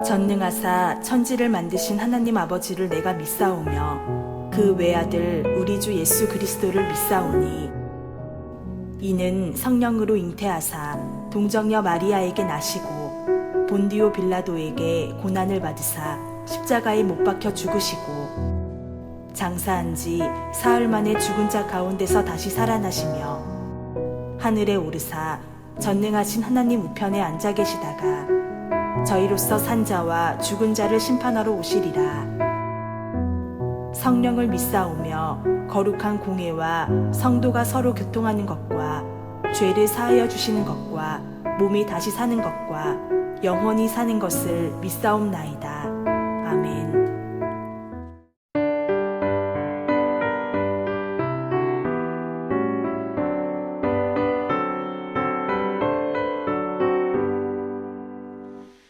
전능하사 천지를 만드신 하나님 아버지를 내가 믿사오며 그 외아들 우리 주 예수 그리스도를 믿사오니 이는 성령으로 잉태하사 동정녀 마리아에게 나시고 본디오 빌라도에게 고난을 받으사 십자가에 못 박혀 죽으시고 장사한 지 사흘 만에 죽은 자 가운데서 다시 살아나시며 하늘에 오르사 전능하신 하나님 우편에 앉아 계시다가 저희로서 산 자와 죽은 자를 심판하러 오시리라. 성령을 믿사오며 거룩한 공회와 성도가 서로 교통하는 것과 죄를 사하여 주시는 것과 몸이 다시 사는 것과 영원히 사는 것을 믿사옵나이다. 아멘.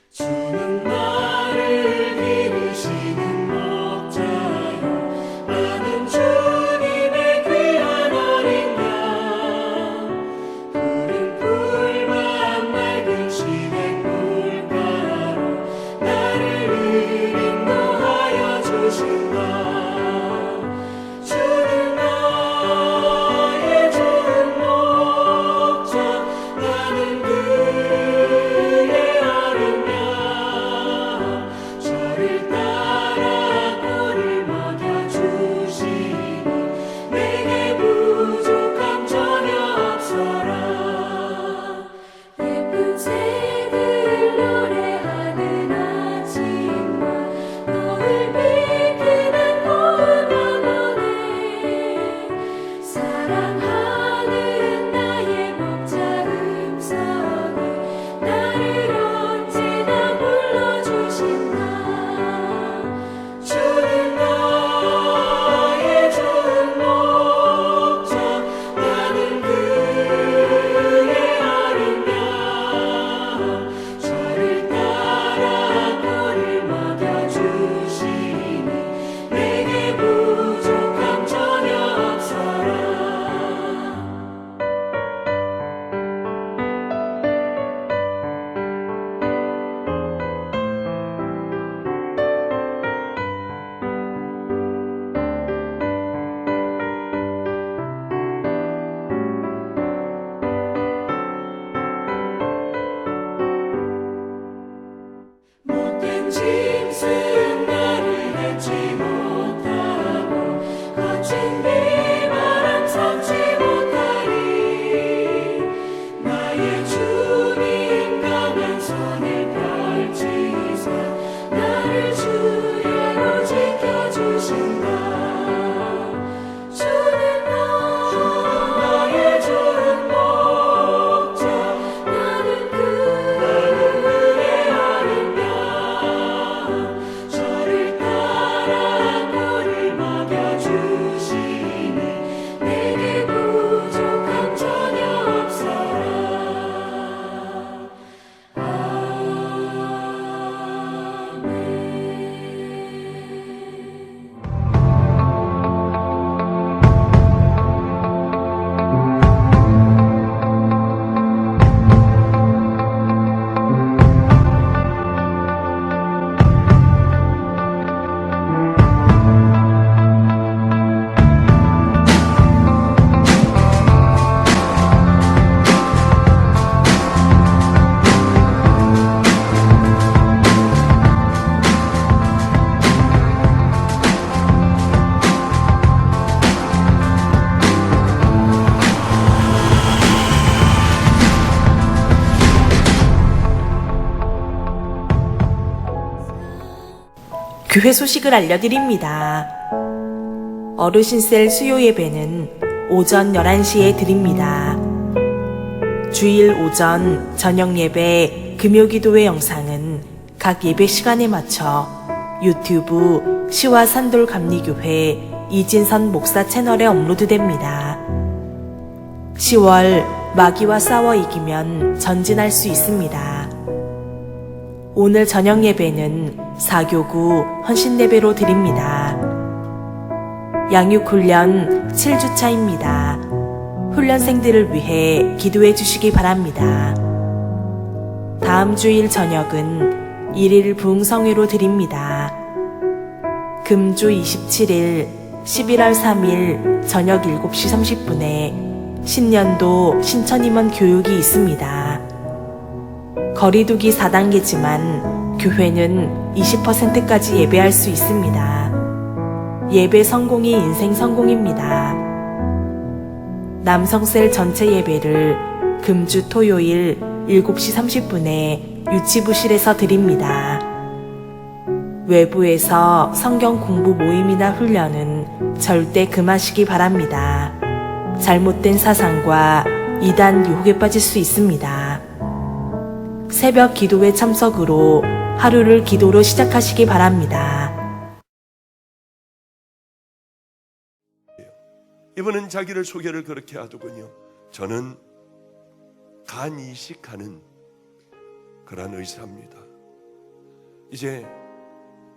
주는 나를 기르시는 목자요, 나는 주님의 귀한 어린 양. 푸른 풀만 맑은 시냇 물가로 나를 인도하여 주신다. 주는 나의 좋은 목자, 나는 그의 어린 양. 저를 따라 꼴을 먹여주시니 내게 부족함 전혀 없어라. 예쁜 새들 노래하는 아침과 노을 비키는 고운 영혼에 사랑하는 나의 목자 음성이 나를 언제나 불러주신다. 주는 나의 좋은 목자, 나는 그의 어린 양. 저를 따라 꼴을 먹여주시니 내게 부족함 전혀 없어라. 못된 짐승 나를 밟지 못하고 거친 비바람 삼지 못하리. 나의 주님 강한 손을 펼치사 나를 주야로 지켜주신다. 주는 나의 좋은 목자, 나는 그의 어린 양. 저를 따라 꼴을 먹여주시니 내게 부족함 전혀 없어라. 교회 소식을 알려드립니다. 어르신셀 수요 예배는 오전 11시에 드립니다. 주일 오전 저녁 예배 금요기도회 영상은 각 예배 시간에 맞춰 유튜브 시와 산돌 감리교회 이진선 목사 채널에 업로드됩니다. 10월 마귀와 싸워 이기면 전진할 수 있습니다. 오늘 저녁 예배는 사교구 헌신예배로 드립니다. 양육훈련 7주차입니다. 훈련생들을 위해 기도해 주시기 바랍니다. 다음 주일 저녁은 1일 부흥성회로 드립니다. 금주 27일 11월 3일 저녁 7시 30분에 신년도 신천임원 교육이 있습니다. 거리두기 4단계지만 교회는 20%까지 예배할 수 있습니다. 예배 성공이 인생 성공입니다. 남성셀 전체 예배를 금주 토요일 7시 30분에 유치부실에서 드립니다. 외부에서 성경 공부 모임이나 훈련은 절대 금하시기 바랍니다. 잘못된 사상과 이단 유혹에 빠질 수 있습니다. 새벽 기도회 참석으로 하루를 기도로 시작하시기 바랍니다. 이번엔 자기를 소개를 그렇게 하더군요. 저는 간 이식하는 그러한 의사입니다. 이제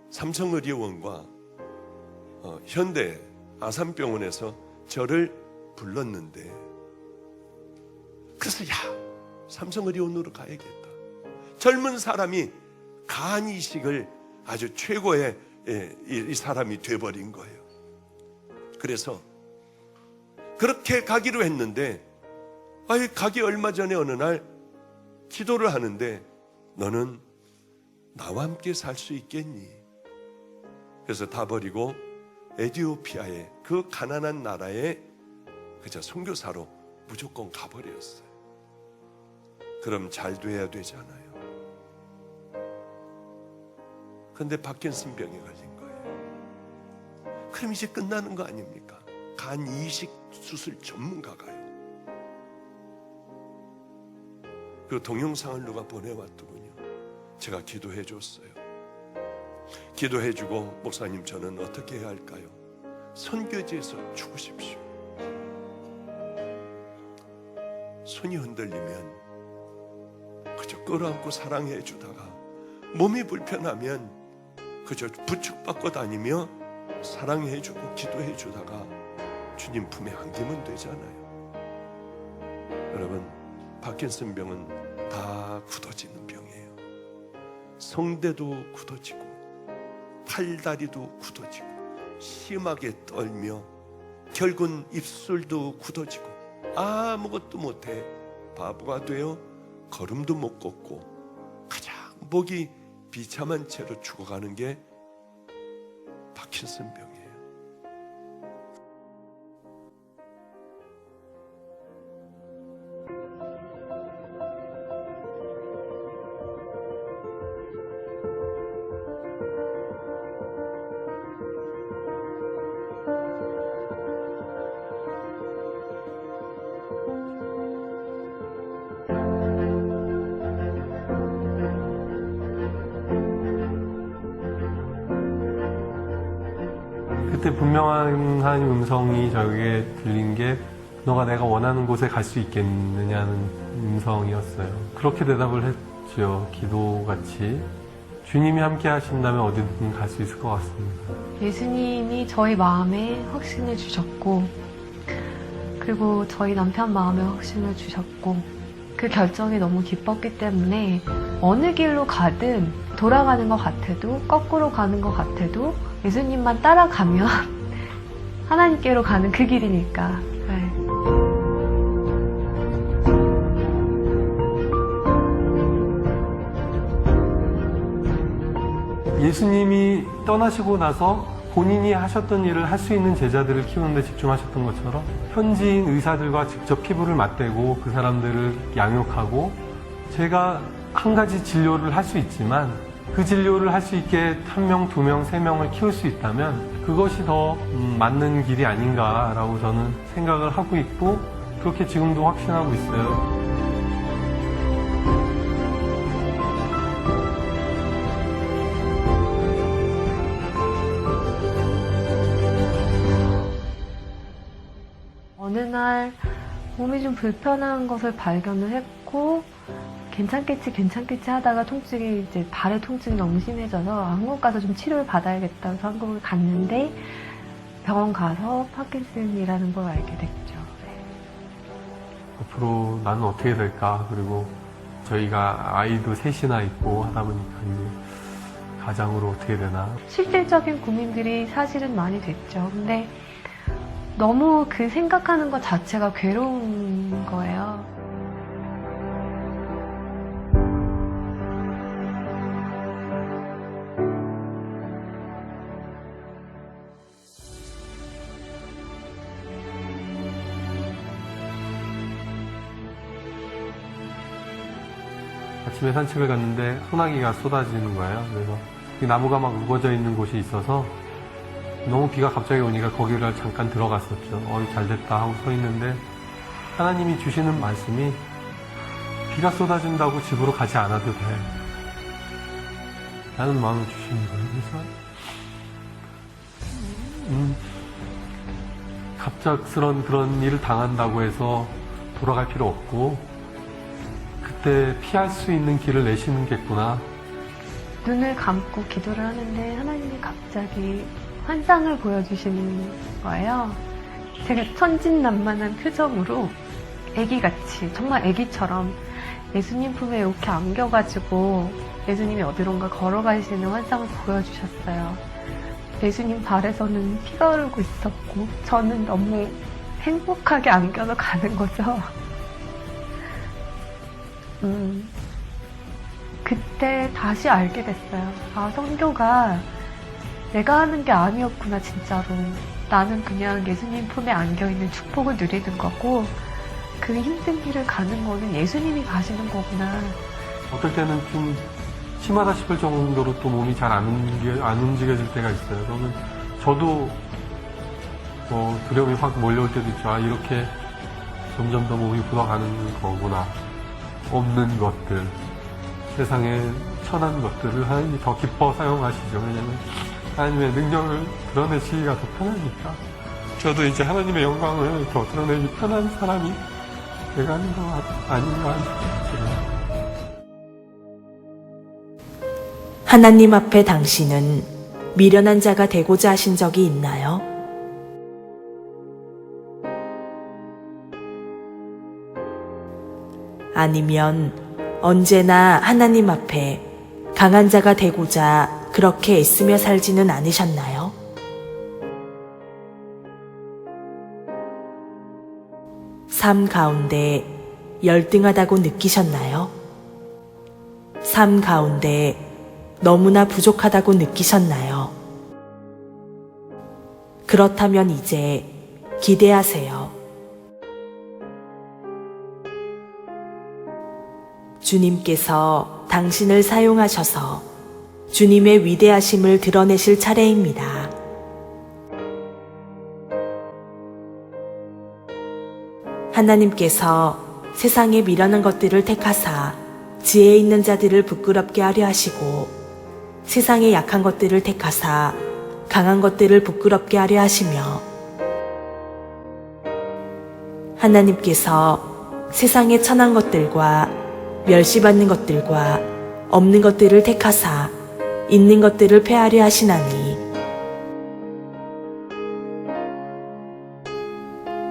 삼성의료원과 현대 아산병원에서 저를 불렀는데, 그래서 삼성의료원으로 가야겠다. 젊은 사람이 간 이식을 아주 최고의 이 사람이 돼버린 거예요. 그래서 그렇게 가기로 했는데, 가기 얼마 전에 어느 날 기도를 하는데, 너는 나와 함께 살 수 있겠니? 그래서 다 버리고 에티오피아의 그 가난한 나라에 그저 선교사로 무조건 가버렸어요. 그럼 잘 돼야 되잖아요. 근데 파킨슨병에 걸린 거예요. 그럼 이제 끝나는 거 아닙니까? 간 이식 수술 전문가가요. 그 동영상을 누가 보내왔더군요. 제가 기도해 줬어요. 기도해 주고, 목사님 저는 어떻게 해야 할까요? 선교지에서 죽으십시오. 손이 흔들리면 그저 끌어안고 사랑해 주다가, 몸이 불편하면 그저 부축받고 다니며 사랑해 주고 기도해 주다가 주님 품에 안기면 되잖아요. 여러분, 파킨슨병은 다 굳어지는 병이에요. 성대도 굳어지고 팔다리도 굳어지고 심하게 떨며 결국은 입술도 굳어지고 아무것도 못해 바보가 되어 걸음도 못 걷고 가장 목이 비참한 채로 죽어가는 게 파킨슨병이에요. 그때 분명한 하나님 음성이 저에게 들린 게, 너가 내가 원하는 곳에 갈 수 있겠느냐는 음성이었어요. 그렇게 대답을 했죠. 기도같이. 주님이 함께 하신다면 어디든 갈 수 있을 것 같습니다. 예수님이 저희 마음에 확신을 주셨고, 그리고 저희 남편 마음에 확신을 주셨고, 그 결정이 너무 기뻤기 때문에 어느 길로 가든, 돌아가는 것 같아도 거꾸로 가는 것 같아도 예수님만 따라가면 하나님께로 가는 그 길이니까. 네. 예수님이 떠나시고 나서 본인이 하셨던 일을 할 수 있는 제자들을 키우는 데 집중하셨던 것처럼, 현지인 의사들과 직접 피부를 맞대고 그 사람들을 양육하고, 제가 한 가지 진료를 할 수 있지만 그 진료를 할 수 있게 1명, 2명, 3명을 키울 수 있다면 그것이 더 맞는 길이 아닌가라고 저는 생각을 하고 있고, 그렇게 지금도 확신하고 있어요. 어느 날 몸이 좀 불편한 것을 발견을 했고, 괜찮겠지 하다가 통증이, 이제 발의 통증이 너무 심해져서 한국 가서 좀 치료를 받아야겠다고 해서 한국을 갔는데, 병원 가서 파킨슨이라는 걸 알게 됐죠. 앞으로 나는 어떻게 될까, 그리고 저희가 아이도 셋이나 있고 하다 보니까 이제 가장으로 어떻게 되나. 실질적인 고민들이 사실은 많이 됐죠. 근데 너무 그 생각하는 것 자체가 괴로운 거예요. 아침에 산책을 갔는데 소나기가 쏟아지는 거예요. 그래서 이 나무가 막 우거져 있는 곳이 있어서 너무 비가 갑자기 오니까 거기를 잠깐 들어갔었죠. 잘 됐다 하고 서 있는데 하나님이 주시는 말씀이 비가 쏟아진다고 집으로 가지 않아도 돼 라는 마음을 주시는 거예요. 그래서 갑작스런 그런 일을 당한다고 해서 돌아갈 필요 없고 그때 피할 수 있는 길을 내시는 겠구나. 눈을 감고 기도를 하는데 하나님이 갑자기 환상을 보여주시는 거예요. 제가 천진난만한 표정으로 애기같이, 정말 애기처럼 예수님 품에 이렇게 안겨가지고 예수님이 어디론가 걸어가시는 환상을 보여주셨어요. 예수님 발에서는 피가 흐르고 있었고 저는 너무 행복하게 안겨서 가는 거죠. 그때 다시 알게 됐어요. 아, 선교가 내가 하는 게 아니었구나, 진짜로. 나는 그냥 예수님 품에 안겨있는 축복을 누리는 거고, 그 힘든 길을 가는 거는 예수님이 가시는 거구나. 어떨 때는 좀 심하다 싶을 정도로 또 몸이 잘 안 움직여질 때가 있어요. 그러면 저도 두려움이 확 몰려올 때도 있죠. 아, 이렇게 점점 더 몸이 굳어가는 거구나. 없는 것들, 세상에 천한 것들을 하나님이 더 기뻐 사용하시죠. 왜냐면 하나님의 능력을 드러내시기가 더 편하니까. 저도 이제 하나님의 영광을 더 드러내기 편한 사람이 돼가는 거 아닌가 싶어요. 하나님 앞에 당신은 미련한 자가 되고자 하신 적이 있나요? 아니면 언제나 하나님 앞에 강한 자가 되고자 그렇게 애쓰며 살지는 않으셨나요? 삶 가운데 열등하다고 느끼셨나요? 삶 가운데 너무나 부족하다고 느끼셨나요? 그렇다면 이제 기대하세요. 주님께서 당신을 사용하셔서 주님의 위대하심을 드러내실 차례입니다. 하나님께서 세상에 미련한 것들을 택하사 지혜 있는 자들을 부끄럽게 하려 하시고 세상에 약한 것들을 택하사 강한 것들을 부끄럽게 하려 하시며 하나님께서 세상의 천한 것들과 멸시받는 것들과 없는 것들을 택하사 있는 것들을 폐하려 하시나니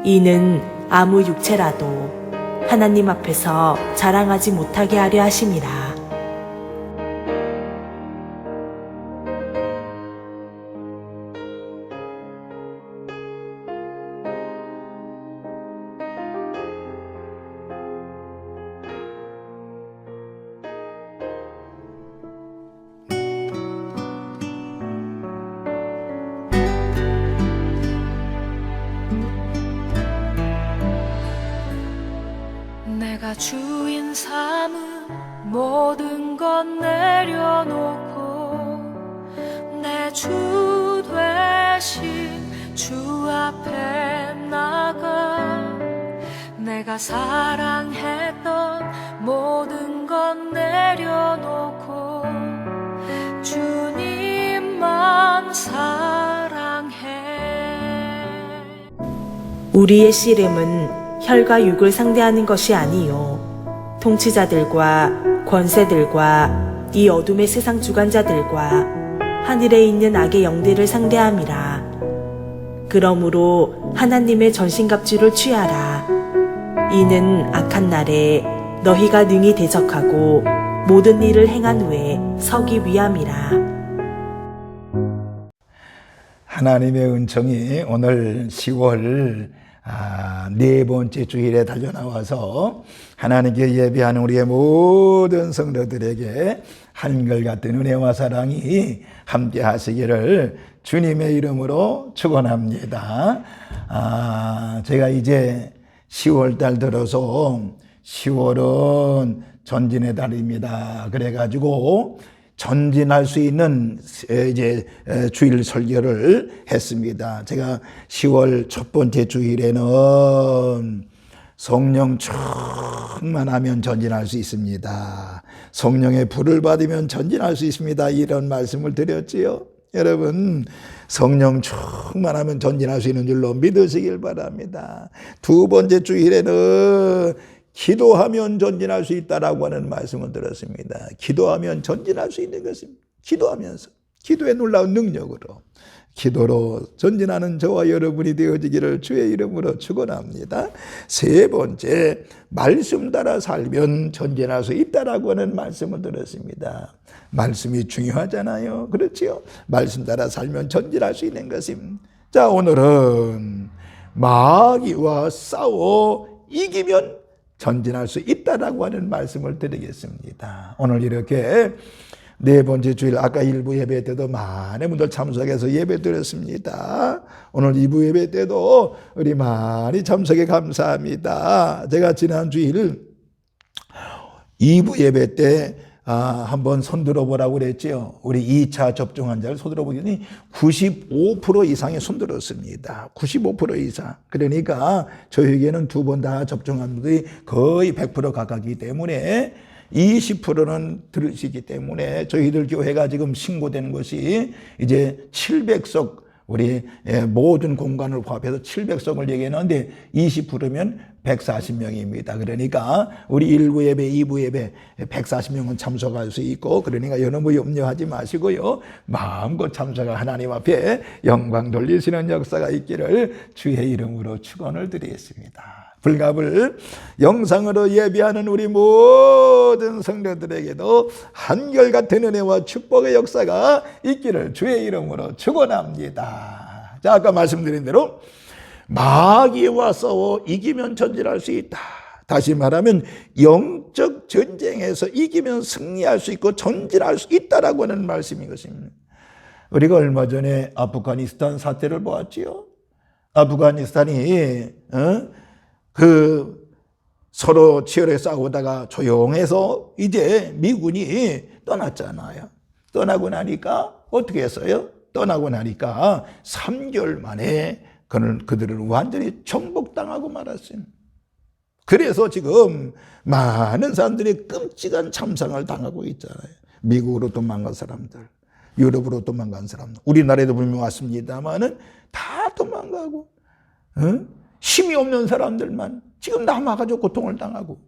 이는 아무 육체라도 하나님 앞에서 자랑하지 못하게 하려 하심이라. 내가 주인 삼은 모든 것 내려놓고 내 주 되신 주 앞에 나가 내가 사랑했던 모든 것 내려놓고 주님만 사랑해. 우리의 씨름은 혈과 육을 상대하는 것이 아니요 통치자들과 권세들과 이 어둠의 세상 주관자들과 하늘에 있는 악의 영들을 상대함이라. 그러므로 하나님의 전신갑주를 취하라. 이는 악한 날에 너희가 능히 대적하고 모든 일을 행한 후에 서기 위함이라. 하나님의 은총이 오늘 10월 네 번째 주일에 달려나와서 하나님께 예배하는 우리의 모든 성도들에게 한결같은 은혜와 사랑이 함께 하시기를 주님의 이름으로 축원합니다. 제가 이제 10월 달 들어서 10월은 전진의 달입니다. 그래가지고 전진할 수 있는 이제 주일 설교를 했습니다. 제가 10월 첫 번째 주일에는 성령 충만하면 전진할 수 있습니다. 성령의 불을 받으면 전진할 수 있습니다. 이런 말씀을 드렸지요. 여러분, 성령 충만하면 전진할 수 있는 줄로 믿으시길 바랍니다. 두 번째 주일에는 기도하면 전진할 수 있다라고 하는 말씀을 들었습니다. 기도하면 전진할 수 있는 것입니다. 기도하면서, 기도의 놀라운 능력으로, 기도로 전진하는 저와 여러분이 되어지기를 주의 이름으로 축원합니다. 세 번째, 말씀 따라 살면 전진할 수 있다라고 하는 말씀을 들었습니다. 말씀이 중요하잖아요. 그렇지요? 말씀 따라 살면 전진할 수 있는 것입니다. 자, 오늘은 마귀와 싸워 이기면 전진할 수 있다라고 하는 말씀을 드리겠습니다. 오늘 이렇게 네 번째 주일, 아까 1부 예배 때도 많은 분들 참석해서 예배 드렸습니다. 오늘 2부 예배 때도 우리 많이 참석해 감사합니다. 제가 지난 주일 2부 예배 때 한번 손 들어보라고 그랬죠. 우리 2차 접종 환자를 손 들어보더니 95% 이상이 손 들었습니다. 95% 이상. 그러니까 저에게는 두 번 다 접종한 분들이 거의 100% 가깝기 때문에 20%는 들으시기 때문에 저희들 교회가 지금 신고된 것이 이제 700석, 우리 모든 공간을 포함해서 700석을 얘기했는데 20%면 140명입니다. 그러니까 우리 1부 예배, 2부 예배 140명은 참석할 수 있고, 그러니까 여러분 염려하지 마시고요. 마음껏 참석할 하나님 앞에 영광 돌리시는 역사가 있기를 주의 이름으로 축원을 드리겠습니다. 불갑을 영상으로 예배하는 우리 모든 성도들에게도 한결같은 은혜와 축복의 역사가 있기를 주의 이름으로 축원합니다. 자, 아까 말씀드린 대로 마귀와 싸워 이기면 전진할 수 있다. 다시 말하면 영적 전쟁에서 이기면 승리할 수 있고 전진할 수 있다라고 하는 말씀인 것입니다. 우리가 얼마 전에 아프가니스탄 사태를 보았지요. 아프가니스탄이 서로 치열하게 싸우다가 조용해서 이제 미군이 떠났잖아요. 떠나고 나니까 어떻게 했어요? 떠나고 나니까 3개월 만에 그들은 완전히 정복당하고 말았어요. 그래서 지금 많은 사람들이 끔찍한 참상을 당하고 있잖아요. 미국으로 도망간 사람들, 유럽으로 도망간 사람들, 우리나라에도 분명 왔습니다만은 다 도망가고, 힘이 없는 사람들만 지금 남아가지고 고통을 당하고.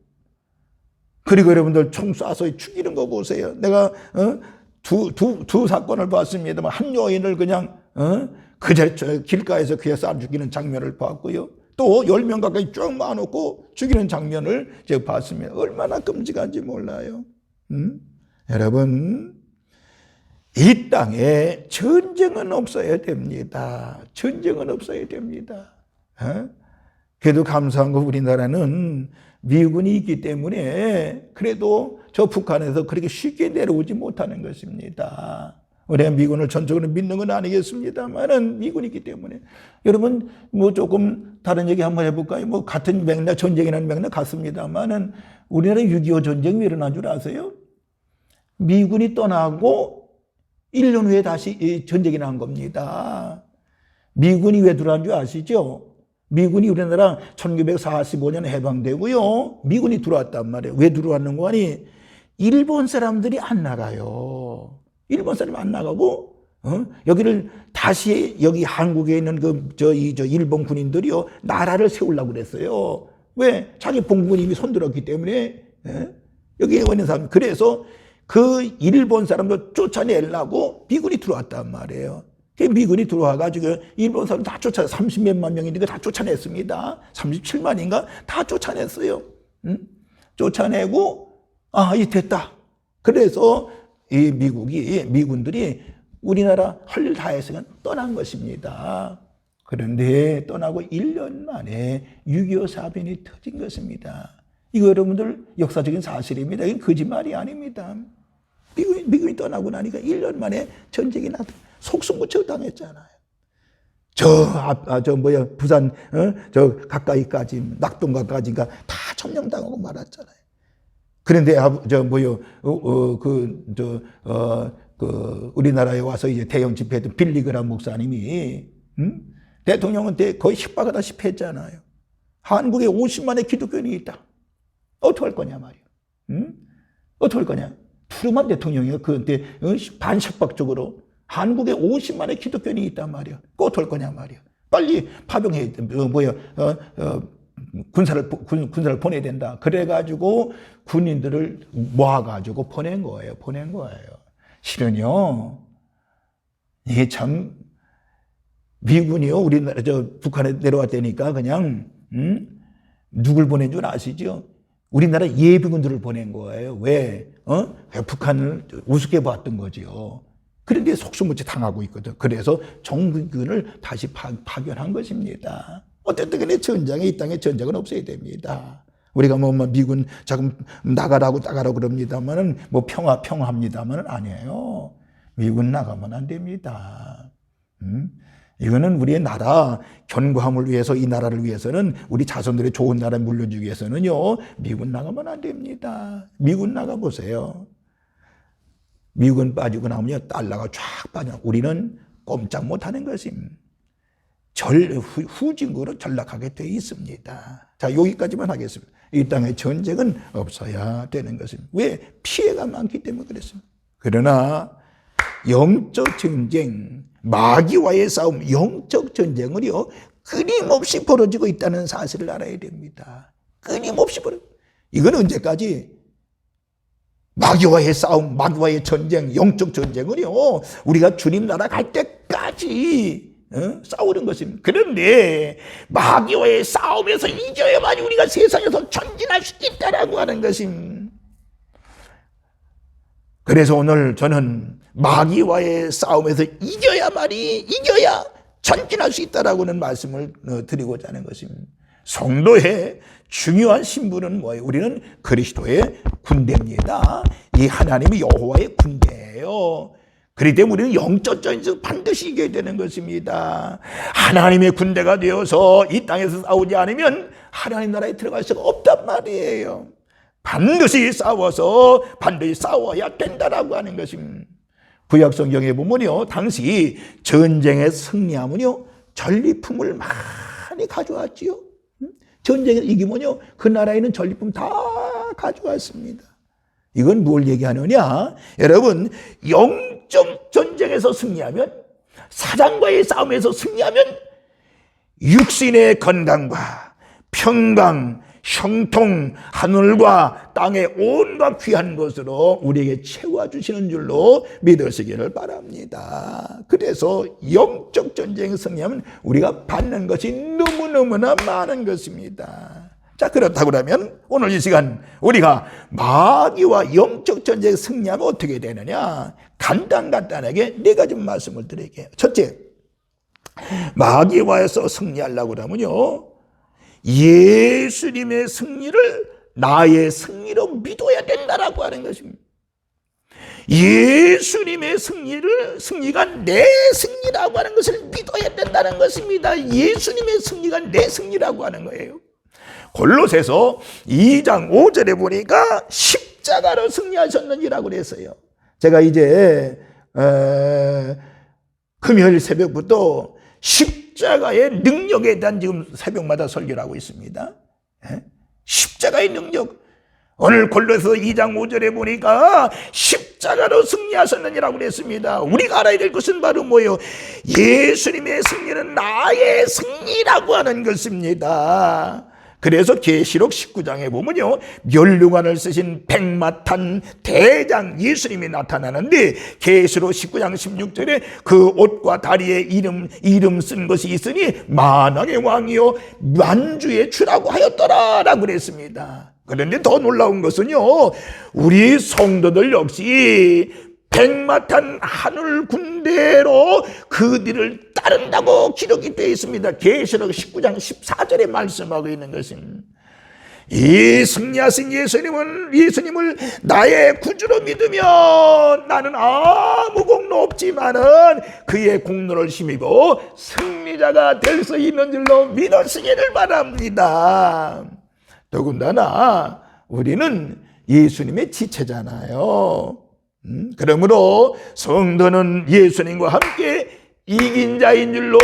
그리고 여러분들 총 쏴서 죽이는 거 보세요. 내가 두 사건을 봤습니다만 한 여인을 그냥 그 자리 길가에서 그냥 쏴 죽이는 장면을 봤고요. 또 10명 가까이 쭉 모아놓고 죽이는 장면을 제가 봤습니다. 얼마나 끔찍한지 몰라요. 여러분, 이 땅에 전쟁은 없어야 됩니다. 전쟁은 없어야 됩니다. 그래도 감사한 거 우리나라는 미군이 있기 때문에 그래도 저 북한에서 그렇게 쉽게 내려오지 못하는 것입니다. 우리가 미군을 전적으로 믿는 건 아니겠습니다만은 미군이 있기 때문에. 여러분, 뭐 조금 다른 얘기 한번 해볼까요? 뭐 같은 맥락, 전쟁이라는 맥락 같습니다만은 우리나라 6.25 전쟁이 일어난 줄 아세요? 미군이 떠나고 1년 후에 다시 전쟁이 난 겁니다. 미군이 왜 들어간 줄 아시죠? 미군이 우리나라 1945년에 해방되고요. 미군이 들어왔단 말이에요. 왜 들어왔는 거 아니? 일본 사람들이 안 나가요. 일본 사람이 안 나가고, 여기를 다시 여기 한국에 있는 일본 군인들이요. 나라를 세우려고 그랬어요. 왜? 자기 본국이 이미 손들었기 때문에, 여기에 있는 사람. 그래서 그 일본 사람들 쫓아내려고 미군이 들어왔단 말이에요. 미군이 들어와가지고 일본 사람 다 30몇만 명이니까 다 쫓아냈습니다. 37만인가? 다 쫓아냈어요. 쫓아내고 이 됐다. 그래서 이 미군들이 우리나라 할 일 다 해서 떠난 것입니다. 그런데 떠나고 1년 만에 6.25 사변이 터진 것입니다. 이거 여러분들 역사적인 사실입니다. 이건 거짓말이 아닙니다. 미군이 떠나고 나니까 1년 만에 전쟁이 속수무책 당했잖아요. 부산, 가까이까지, 낙동강까지가 다 점령당하고 말았잖아요. 그런데, 우리나라에 와서 이제 대형 집회했던 빌리그람 목사님이, 대통령한테 거의 핍박하다시피 했잖아요. 한국에 50만의 기독교인이 있다. 어떡할 거냐 말이야. 어떡할 거냐. 트루만 대통령이 그때 반협박적으로 한국에 50만의 기독교인이 있단 말이야. 어떡할 거냐 말이야. 빨리 파병해, 군사를 보내야 된다. 그래가지고 군인들을 모아가지고 보낸 거예요. 실은요, 이게 참, 미군이요, 우리나라, 북한에 내려왔다니까 그냥, 누굴 보낸 줄 아시죠? 우리나라 예비군들을 보낸 거예요. 왜? 북한을 우습게 봤던 거죠. 그런데 속수무책 당하고 있거든. 그래서 정규군을 다시 파견한 것입니다. 어쨌든 간에 전쟁에, 이 땅에 전쟁은 없어야 됩니다. 우리가 미군 자금 나가라고 그럽니다만은 평화합니다만은 아니에요. 미군 나가면 안 됩니다. 이거는 우리의 나라 견고함을 위해서, 이 나라를 위해서는, 우리 자손들의 좋은 나라 물려주기 위해서는요, 미군 나가면 안 됩니다. 미군 나가보세요. 미군 빠지고 나면요, 달러가 쫙 빠져. 우리는 꼼짝 못하는 것입니다. 후진국으로 전락하게 되어 있습니다. 자, 여기까지만 하겠습니다. 이 땅에 전쟁은 없어야 되는 것입니다. 왜? 피해가 많기 때문에 그랬습니다. 그러나 영적 전쟁, 마귀와의 싸움, 영적 전쟁을요, 끊임없이 벌어지고 있다는 사실을 알아야 됩니다. 끊임없이 이건 언제까지? 마귀와의 싸움, 마귀와의 전쟁, 영적 전쟁을요, 우리가 주님 나라 갈 때까지 싸우는 것입니다. 그런데 마귀와의 싸움에서 이겨야만 우리가 세상에서 전진할 수 있다라고 하는 것입니다. 그래서 오늘 저는 마귀와의 싸움에서 이겨야 전진할 수 있다라고 하는 말씀을 드리고자 하는 것입니다. 성도의 중요한 신분은 뭐예요? 우리는 그리스도의 군대입니다. 이 하나님이 여호와의 군대예요. 그렇기 때문에 우리는 영적 전쟁에서 반드시 이겨야 되는 것입니다. 하나님의 군대가 되어서 이 땅에서 싸우지 않으면 하나님 나라에 들어갈 수가 없단 말이에요. 반드시 싸워야 된다라고 하는 것입니다. 구약 성경에 보면요, 당시 전쟁에 승리하면요, 전리품을 많이 가져왔지요. 전쟁에 이기면요, 그 나라에는 전리품 다 가져왔습니다. 이건 뭘 얘기하느냐? 여러분, 영적 전쟁에서 승리하면, 사단과의 싸움에서 승리하면 육신의 건강과 평강, 형통, 하늘과 땅의 온갖 귀한 것으로 우리에게 채워주시는 줄로 믿으시기를 바랍니다. 그래서 영적 전쟁에 승리하면 우리가 받는 것이 너무너무나 많은 것입니다. 자, 그렇다고 그러면 오늘 이 시간 우리가 마귀와 영적 전쟁에 승리하면 어떻게 되느냐? 간단하게 네 가지 말씀을 드릴게요. 첫째, 마귀와에서 승리하려고 그러면요, 예수님의 승리를 나의 승리로 믿어야 된다라고 하는 것입니다. 예수님의 승리가 내 승리라고 하는 것을 믿어야 된다는 것입니다. 예수님의 승리가 내 승리라고 하는 거예요. 골로새서 2장 5절에 보니까 십자가로 승리하셨느니라고 그랬어요. 제가 이제 금요일 새벽부터 십자가의 능력에 대한 지금 새벽마다 설교를 하고 있습니다. 십자가의 능력. 오늘 골로새 2장 5절에 보니까 십자가로 승리하셨느니라고 그랬습니다. 우리가 알아야 될 것은 바로 뭐예요? 예수님의 승리는 나의 승리라고 하는 것입니다. 그래서 계시록 19장에 보면요, 멸류관을 쓰신 백마탄 대장 예수님이 나타나는데, 계시록 19장 16절에 그 옷과 다리에 이름 쓴 것이 있으니 만왕의 왕이요 만주의 주라고 하였더라 라고 그랬습니다. 그런데 더 놀라운 것은요, 우리 성도들 역시 백마탄 하늘 군대로 그들을 따른다고 기록이 되어 있습니다. 계시록 19장 14절에 말씀하고 있는 것입니다. 이 승리하신 예수님을 나의 구주로 믿으면 나는 아무 공로 없지만은 그의 공로를 힘입어 승리자가 될 수 있는 줄로 믿으시기를 바랍니다. 더군다나 우리는 예수님의 지체잖아요. 그러므로 성도는 예수님과 함께 이긴 자인 줄로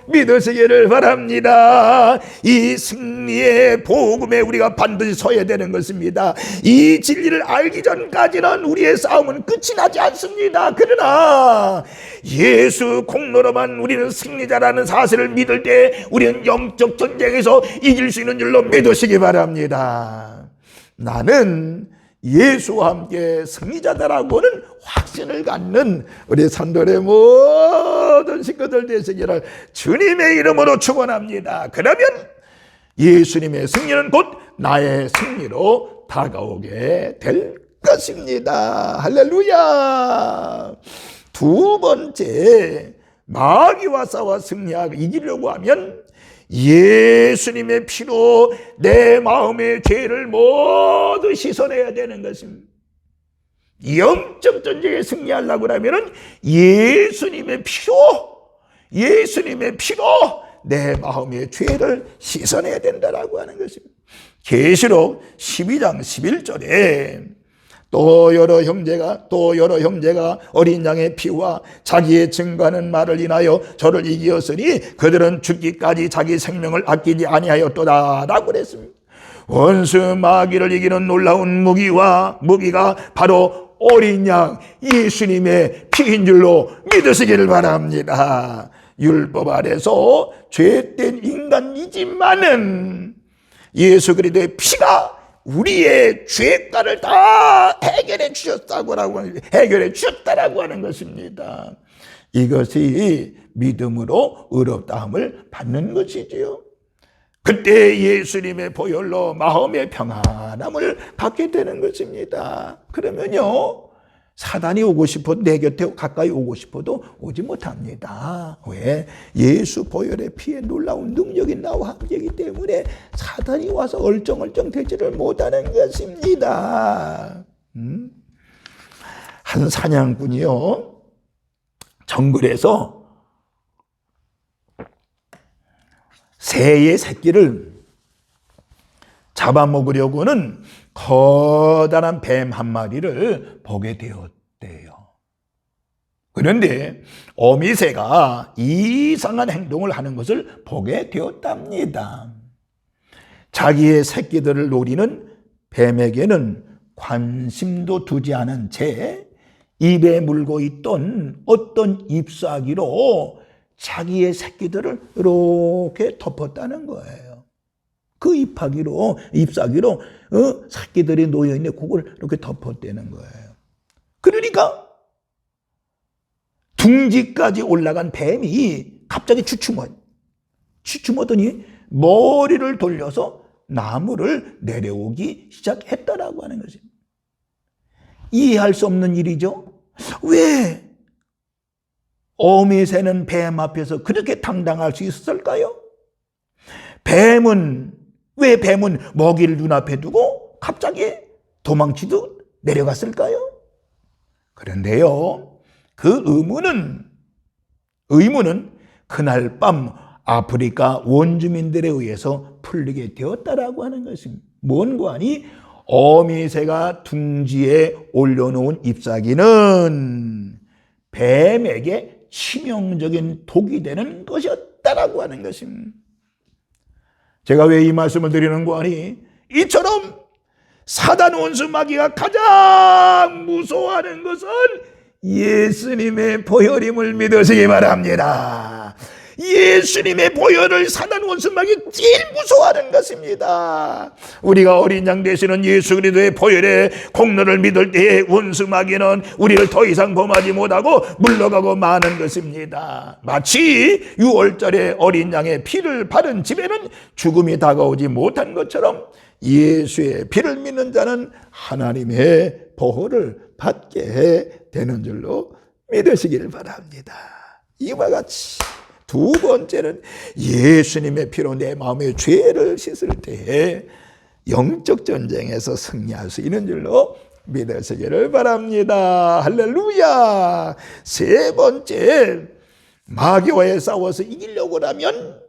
믿으시기를 바랍니다. 이 승리의 복음에 우리가 반드시 서야 되는 것입니다. 이 진리를 알기 전까지는 우리의 싸움은 끝이 나지 않습니다. 그러나 예수 공로로만 우리는 승리자라는 사실을 믿을 때 우리는 영적 전쟁에서 이길 수 있는 줄로 믿으시기 바랍니다. 나는 예수와 함께 승리자다라고는 확신을 갖는 우리 산돌의 모든 식구들 되시기를 주님의 이름으로 축원합니다. 그러면 예수님의 승리는 곧 나의 승리로 다가오게 될 것입니다. 할렐루야. 두 번째, 마귀와 싸워 승리하고 이기려고 하면 예수님의 피로 내 마음의 죄를 모두 씻어내야 되는 것입니다. 영적 전쟁에 승리하려고 하면 예수님의 피로 내 마음의 죄를 씻어내야 된다라고 하는 것입니다. 계시록 12장 11절에 또 여러 형제가 어린 양의 피와 자기의 증거하는 말을 인하여 저를 이기었으니 그들은 죽기까지 자기 생명을 아끼지 아니하였도다 라고 그랬습니다. 원수 마귀를 이기는 놀라운 무기가 바로 어린 양 예수님의 피인 줄로 믿으시기를 바랍니다. 율법 아래서 죄된 인간이지만은 예수 그리스도의 피가 우리의 죄가를 다 해결해 주셨다라고 하는 것입니다. 이것이 믿음으로 의롭다함을 받는 것이지요. 그때 예수님의 보혈로 마음의 평안함을 받게 되는 것입니다. 그러면요, 사단이 오고 싶어도 내 곁에 가까이 오고 싶어도 오지 못합니다. 왜? 예수 보혈의 피에 놀라운 능력이 나와 함께이기 때문에 사단이 와서 얼쩡얼쩡 되지를 못하는 것입니다. 한 사냥꾼이요, 정글에서 새의 새끼를 잡아먹으려고는 커다란 뱀 한 마리를 보게 되었대요. 그런데 어미새가 이상한 행동을 하는 것을 보게 되었답니다. 자기의 새끼들을 노리는 뱀에게는 관심도 두지 않은 채 입에 물고 있던 어떤 잎사귀로 자기의 새끼들을 이렇게 덮었다는 거예요. 그 잎사귀로 새끼들이 놓여있는 그걸 이렇게 덮었다는 거예요. 그러니까 둥지까지 올라간 뱀이 갑자기 추춤하더니 머리를 돌려서 나무를 내려오기 시작했다라고 하는 것입니다. 이해할 수 없는 일이죠. 왜 어미새는 뱀 앞에서 그렇게 당당할 수 있었을까요? 왜 뱀은 먹이를 눈앞에 두고 갑자기 도망치듯 내려갔을까요? 그런데요, 그 의문은 그날 밤 아프리카 원주민들에 의해서 풀리게 되었다라고 하는 것입니다. 뭔가 하니 어미새가 둥지에 올려놓은 잎사귀는 뱀에게 치명적인 독이 되는 것이었다라고 하는 것입니다. 제가 왜 이 말씀을 드리는 거 아니? 이처럼 사단 원수 마귀가 가장 무서워하는 것은 예수님의 보혈임을 믿으시기 바랍니다. 예수님의 보혈을 사단 원수 마귀가 제일 무서워하는 것입니다. 우리가 어린 양 되시는 예수 그리스도의 보혈의 공로를 믿을 때에 원수 마귀는 우리를 더 이상 범하지 못하고 물러가고 마는 것입니다. 마치 6월절에 어린 양의 피를 바른 집에는 죽음이 다가오지 못한 것처럼 예수의 피를 믿는 자는 하나님의 보호를 받게 되는 줄로 믿으시길 바랍니다. 이와 같이 두 번째는 예수님의 피로 내 마음의 죄를 씻을 때에 영적 전쟁에서 승리할 수 있는 줄로 믿으시기를 바랍니다. 할렐루야. 세 번째, 마귀와의 싸워서 이기려고 하면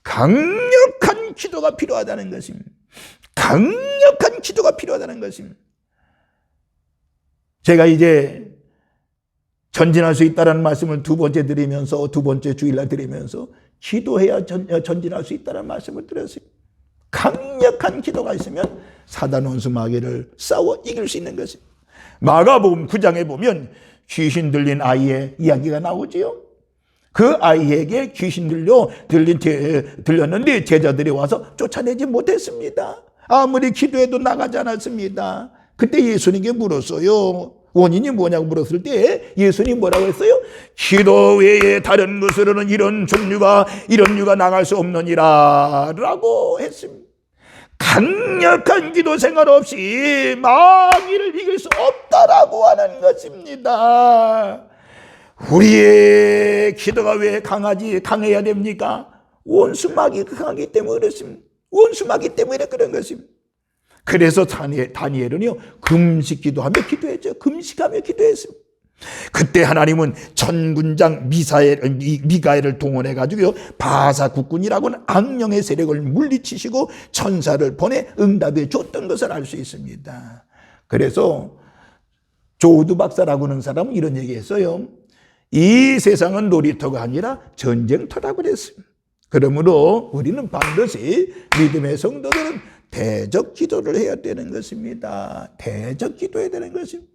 강력한 기도가 필요하다는 것입니다. 강력한 기도가 필요하다는 것입니다. 제가 이제 전진할 수 있다는 말씀을 두 번째 드리면서, 두 번째 주일날 드리면서 기도해야 전진할 수 있다는 말씀을 드렸어요. 강력한 기도가 있으면 사단 원수 마귀를 싸워 이길 수 있는 것입니다. 마가복음 9장에 보면 귀신 들린 아이의 이야기가 나오지요. 그 아이에게 귀신 들렸는데 제자들이 와서 쫓아내지 못했습니다. 아무리 기도해도 나가지 않았습니다. 그때 예수님께 물었어요. 원인이 뭐냐고 물었을 때 예수님 뭐라고 했어요? 기도 외에 다른 것으로는 이런 유가 나갈 수 없느니라 라고 했습니다. 강력한 기도 생활 없이 마귀를 이길 수 없다라고 하는 것입니다. 우리의 기도가 왜 강해야 됩니까? 원수 마귀가 강하기 때문에 그렇습니다. 원수 마귀 때문에 그런 것입니다. 그래서 다니엘은요, 금식 기도하며 기도했죠. 금식하며 기도했습니다. 그때 하나님은 천군장 미가엘을 동원해가지고요, 바사 국군이라고 하는 악령의 세력을 물리치시고 천사를 보내 응답해 줬던 것을 알 수 있습니다. 그래서 조우드 박사라고 하는 사람은 이런 얘기했어요. 이 세상은 놀이터가 아니라 전쟁터라고 그랬습니다. 그러므로 우리는 반드시 믿음의 성도들은 대적 기도를 해야 되는 것입니다. 대적 기도해야 되는 것입니다.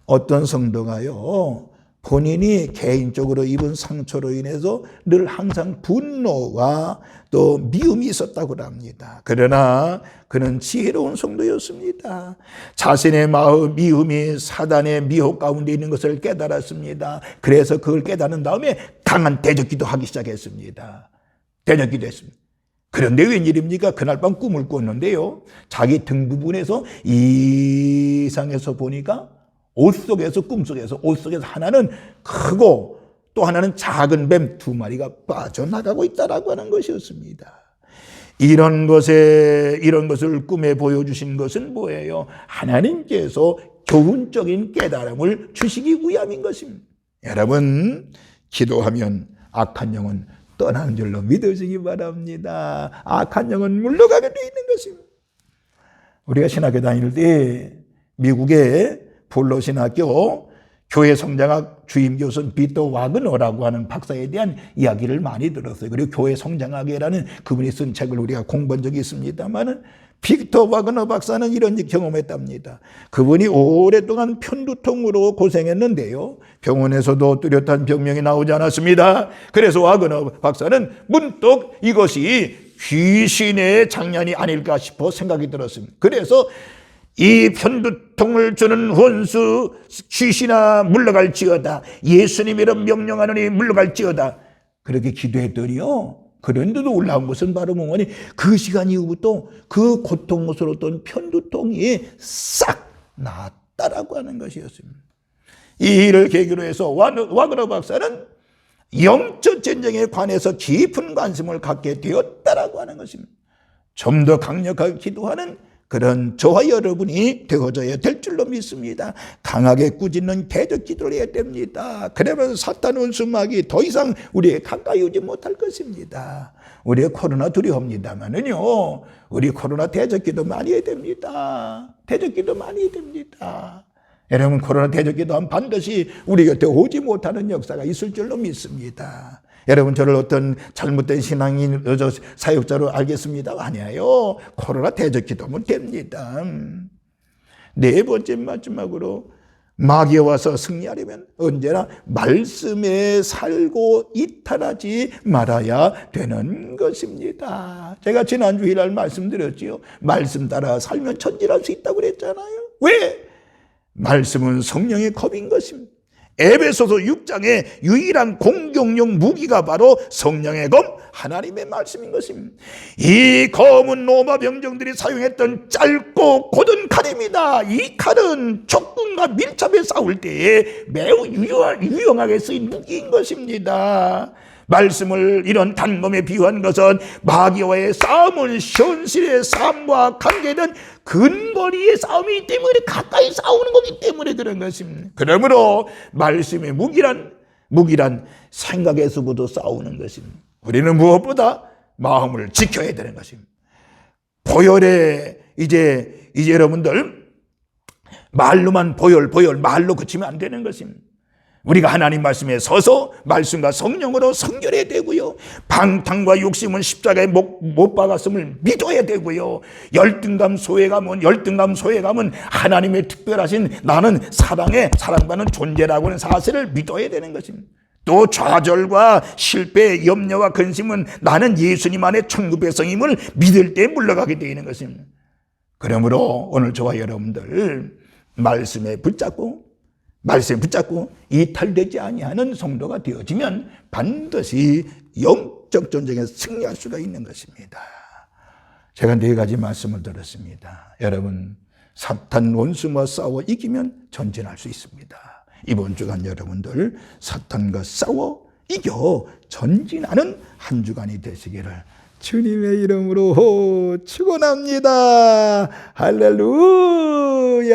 어떤 성도가요, 본인이 개인적으로 입은 상처로 인해서 늘 항상 분노와 또 미움이 있었다고 합니다. 그러나 그는 지혜로운 성도였습니다. 자신의 마음 미움이 사단의 미혹 가운데 있는 것을 깨달았습니다. 그래서 그걸 깨달은 다음에 강한 대적 기도하기 시작했습니다. 대적 기도했습니다. 그런데 웬일입니까? 그날 밤 꿈을 꿨는데요, 자기 등 부분에서 이상해서 보니까 꿈속에서 옷 속에서 하나는 크고 또 하나는 작은 뱀 두 마리가 빠져나가고 있다라고 하는 것이었습니다. 이런 것을 꿈에 보여주신 것은 뭐예요? 하나님께서 교훈적인 깨달음을 주시기 위함인 것입니다. 여러분, 기도하면 악한 영은 떠나는 줄로 믿으시기 바랍니다. 악한 영은 물러가게 되어 있는 것입니다. 우리가 신학교 다닐 때 미국의 볼로 신학교 교회 성장학 주임 교수 비터 와그너라고 하는 박사에 대한 이야기를 많이 들었어요. 그리고 교회 성장학이라는 그분이 쓴 책을 우리가 공부한 적이 있습니다만은, 빅터 와그너 박사는 이런 경험했답니다. 그분이 오랫동안 편두통으로 고생했는데요, 병원에서도 뚜렷한 병명이 나오지 않았습니다. 그래서 와그너 박사는 문득 이것이 귀신의 장난이 아닐까 싶어 생각이 들었습니다. 그래서 이 편두통을 주는 원수 귀신아 물러갈지어다, 예수님이라 명령하노니 물러갈지어다, 그렇게 기도했더니요, 그런데도 올라온 것은 바로 뭐니, 그 시간 이후부터 그 고통스러웠던 편두통이 싹 나았다라고 하는 것이었습니다. 이 일을 계기로 해서 와그너 박사는 영적 전쟁에 관해서 깊은 관심을 갖게 되었다라고 하는 것입니다. 좀 더 강력하게 기도하는 그런 저와 여러분이 되어져야 될 줄로 믿습니다. 강하게 꾸짖는 대적 기도를 해야 됩니다. 그러면 사탄 원수 마귀 더 이상 우리에 가까이 오지 못할 것입니다. 우리의 코로나 두려웁니다만은요, 우리 코로나 대적 기도 많이 해야 됩니다. 대적 기도 많이 해야 됩니다. 여러분, 코로나 대적 기도하면 반드시 우리 곁에 오지 못하는 역사가 있을 줄로 믿습니다. 여러분, 저를 어떤 잘못된 신앙인 사역자로 알겠습니다? 아니에요. 코로나 대적 기도하면 됩니다. 네 번째, 마지막으로 마귀에 와서 승리하려면 언제나 말씀에 살고 이탈하지 말아야 되는 것입니다. 제가 지난 주일날 말씀드렸지요. 말씀 따라 살면 천지할 수 있다고 그랬잖아요. 왜? 말씀은 성령의 겁인 것입니다. 에베소서 6장의 유일한 공격용 무기가 바로 성령의 검, 하나님의 말씀인 것입니다. 이 검은 로마 병정들이 사용했던 짧고 곧은 칼입니다. 이 칼은 적군과 밀접해 싸울 때에 매우 유용하게 쓰인 무기인 것입니다. 말씀을 이런 단검에 비유한 것은 마귀와의 싸움은 현실의 싸움과 관계된 근거리의 싸움이기 때문에 가까이 싸우는 거기 때문에 그런 것입니다. 그러므로 말씀의 무기란 생각에서부터 싸우는 것입니다. 우리는 무엇보다 마음을 지켜야 되는 것입니다. 보혈에 이제 여러분들 말로만 보혈 말로 그치면 안 되는 것입니다. 우리가 하나님 말씀에 서서 말씀과 성령으로 성결해야 되고요. 방탕과 욕심은 십자가에 못 박았음을 믿어야 되고요. 열등감 소외감은 하나님의 특별하신 나는 사랑받는 존재라고 하는 사실을 믿어야 되는 것입니다. 또 좌절과 실패, 염려와 근심은 나는 예수님 안에 천국 백성임을 믿을 때 물러가게 되는 것입니다. 그러므로 오늘 저와 여러분들 말씀에 붙잡고 이탈되지 아니하는 성도가 되어지면 반드시 영적 전쟁에 승리할 수가 있는 것입니다. 제가 4가지 말씀을 들었습니다. 여러분, 사탄 원수와 싸워 이기면 전진할 수 있습니다. 이번 주간 여러분들 사탄과 싸워 이겨 전진하는 한 주간이 되시기를 주님의 이름으로 축원합니다. 할렐루야.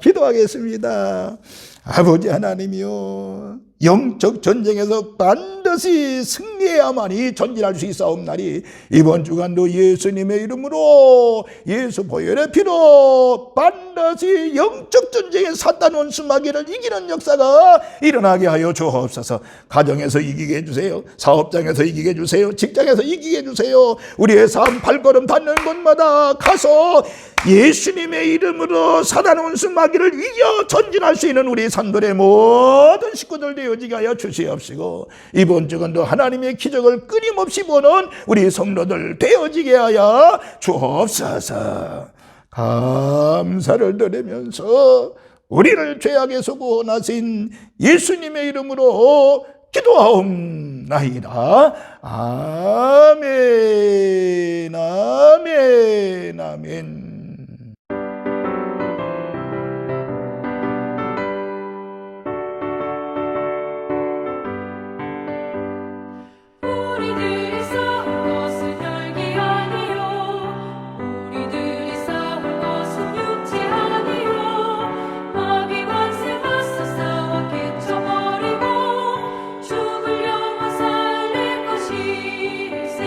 기도하겠습니다. 아버지 하나님이여, 영적 전쟁에서 반드시 승리해야만이 전진할 수 있사옵나니 이번 주간도 예수님의 이름으로 예수 보혈의 피로 반드시 영적 전쟁에 사탄 원수 마귀를 이기는 역사가 일어나게 하여 주옵소서. 가정에서 이기게 해주세요. 사업장에서 이기게 해주세요. 직장에서 이기게 해주세요. 우리의 삶 발걸음 닿는 곳마다 가서 예수님의 이름으로 사탄 원수 마귀를 이겨 전진할 수 있는 우리 산돌의 모든 식구들 되어지게 하여 주시옵시고, 이번 주간도 하나님의 기적을 끊임없이 보는 우리 성도들 되어지게 하여 주옵소서. 감사를 드리면서 우리를 죄악에서 구원하신 예수님의 이름으로 기도하옵나이다. 아멘, 아멘, 아멘. 우리들이 싸울 것은 혈기 아니요, 우리들이 싸울 것은 육체 아니요, 마귀 권세 맞서 싸워 깨쳐버리고 죽을 영혼 살릴 것일세.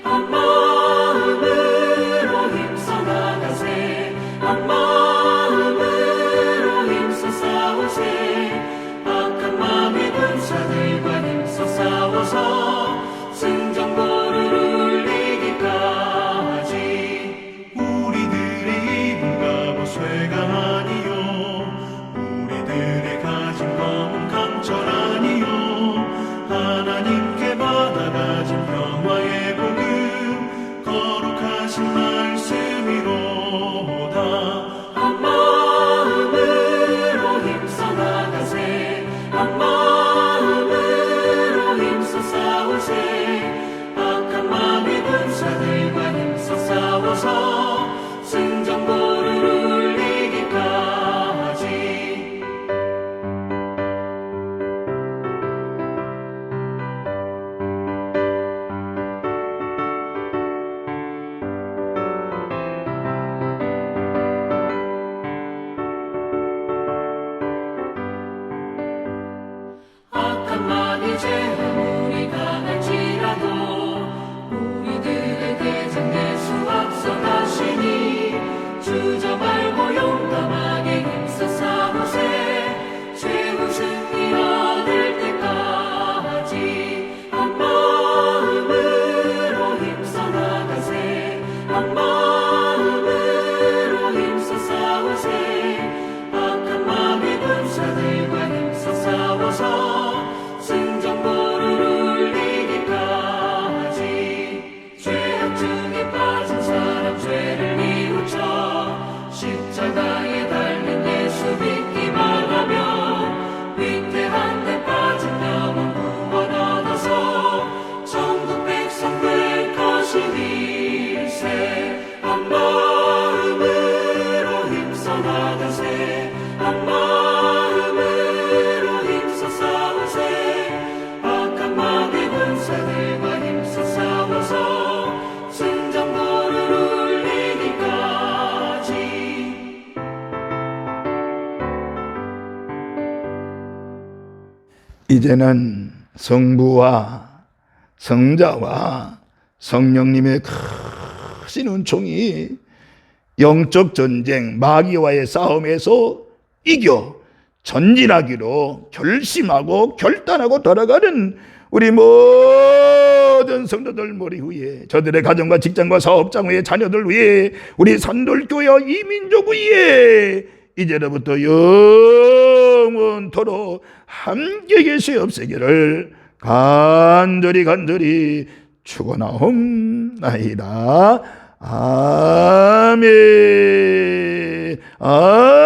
한 마음으로 힘써 싸우세 한 마음으로 힘써 싸우세 악한 마귀 군사들과 힘써 싸워서 승전보를 울리기까지. 이제는 성부와 성자와 성령님의 크신 은총이 영적 전쟁 마귀와의 싸움에서 이겨 전진하기로 결심하고 결단하고 돌아가는 우리 모든 성도들 머리 위에, 저들의 가정과 직장과 사업장 위에, 자녀들 위에, 우리 산돌교회와 이민족 위에 이제로부터 영원토록 함께 계시옵시기를 간절히 축원하옵나이다. 아멘. 아멘.